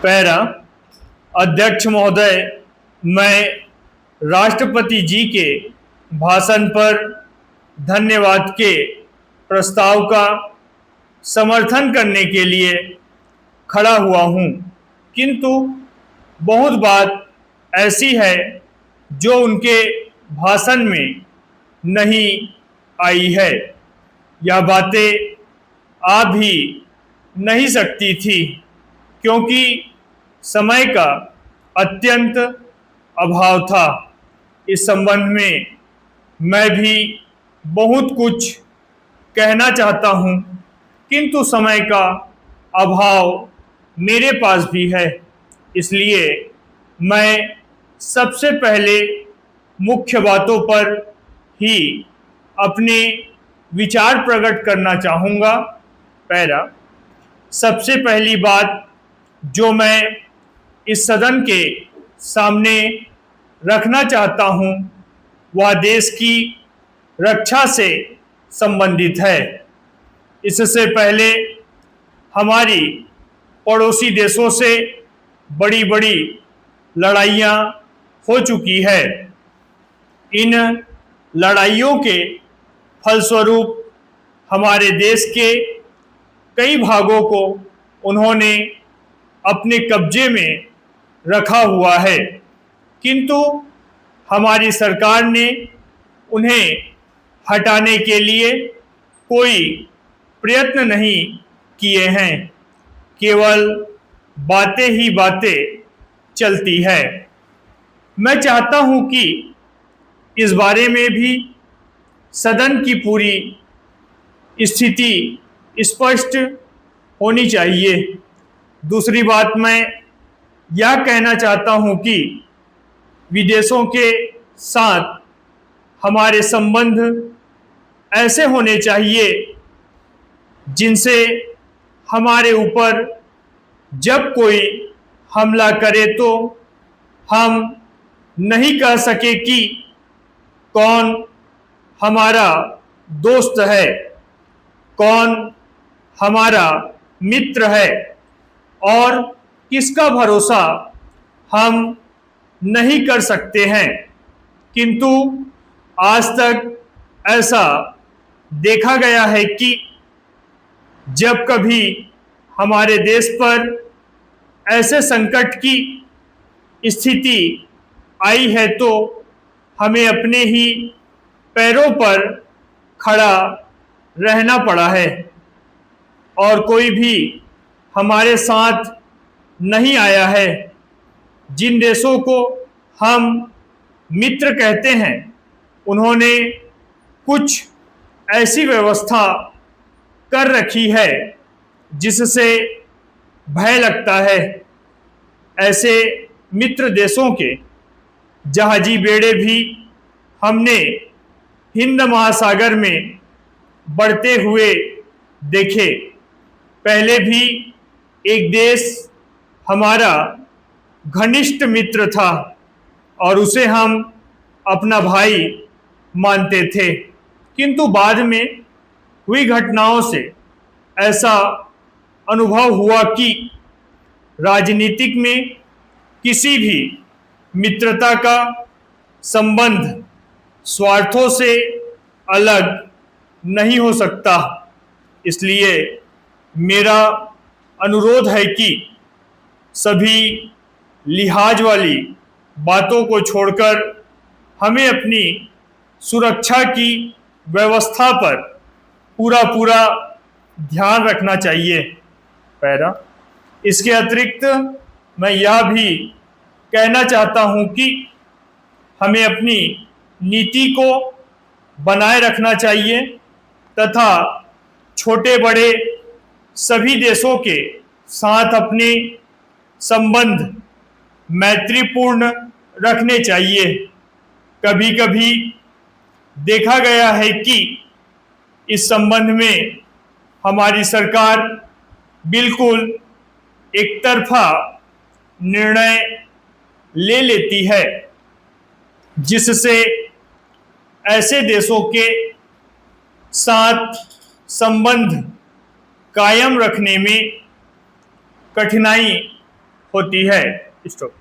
Para अध्यक्ष महोदय, मैं राष्ट्रपति जी के भाषण पर धन्यवाद के प्रस्ताव का समर्थन करने के लिए खड़ा हुआ हूँ, किंतु बहुत बात ऐसी है जो उनके भाषण में नहीं आई है। यह बातें आ भी नहीं सकती थी क्योंकि समय का अत्यंत अभाव था। इस संबंध में मैं भी बहुत कुछ कहना चाहता हूँ, किंतु समय का अभाव मेरे पास भी है। इसलिए मैं सबसे पहले मुख्य बातों पर ही अपने विचार प्रकट करना चाहूँगा। पैरा सबसे पहली बात जो मैं इस सदन के सामने रखना चाहता हूँ वह देश की रक्षा से संबंधित है। इससे पहले हमारी पड़ोसी देशों से बड़ी बड़ी लड़ाइयाँ हो चुकी है। इन लड़ाइयों के फलस्वरूप हमारे देश के कई भागों को उन्होंने अपने कब्जे में रखा हुआ है, किंतु हमारी सरकार ने उन्हें हटाने के लिए कोई प्रयत्न नहीं किए हैं, केवल बातें ही बातें चलती है। मैं चाहता हूं कि इस बारे में भी सदन की पूरी स्थिति स्पष्ट होनी चाहिए। दूसरी बात मैं यह कहना चाहता हूं कि विदेशों के साथ हमारे संबंध ऐसे होने चाहिए जिनसे हमारे ऊपर जब कोई हमला करे तो हम नहीं कह सके कि कौन हमारा दोस्त है, कौन हमारा मित्र है और किसका भरोसा हम नहीं कर सकते हैं। किंतु आज तक ऐसा देखा गया है कि जब कभी हमारे देश पर ऐसे संकट की स्थिति आई है तो हमें अपने ही पैरों पर खड़ा रहना पड़ा है और कोई भी हमारे साथ नहीं आया है। जिन देशों को हम मित्र कहते हैं उन्होंने कुछ ऐसी व्यवस्था कर रखी है जिससे भय लगता है। ऐसे मित्र देशों के जहाजी बेड़े भी हमने हिंद महासागर में बढ़ते हुए देखे। पहले भी एक देश हमारा घनिष्ठ मित्र था और उसे हम अपना भाई मानते थे, किंतु बाद में हुई घटनाओं से ऐसा अनुभव हुआ कि राजनीतिक में किसी भी मित्रता का संबंध स्वार्थों से अलग नहीं हो सकता। इसलिए मेरा अनुरोध है कि सभी लिहाज वाली बातों को छोड़कर हमें अपनी सुरक्षा की व्यवस्था पर पूरा ध्यान रखना चाहिए। पैरा इसके अतिरिक्त मैं यह भी कहना चाहता हूं कि हमें अपनी नीति को बनाए रखना चाहिए तथा छोटे बड़े सभी देशों के साथ अपने संबंध मैत्रीपूर्ण रखने चाहिए। कभी कभी देखा गया है कि इस संबंध में हमारी सरकार बिल्कुल एक तरफा निर्णय ले लेती है, जिससे ऐसे देशों के साथ संबंध कायम रखने में कठिनाई होती है। स्टॉप।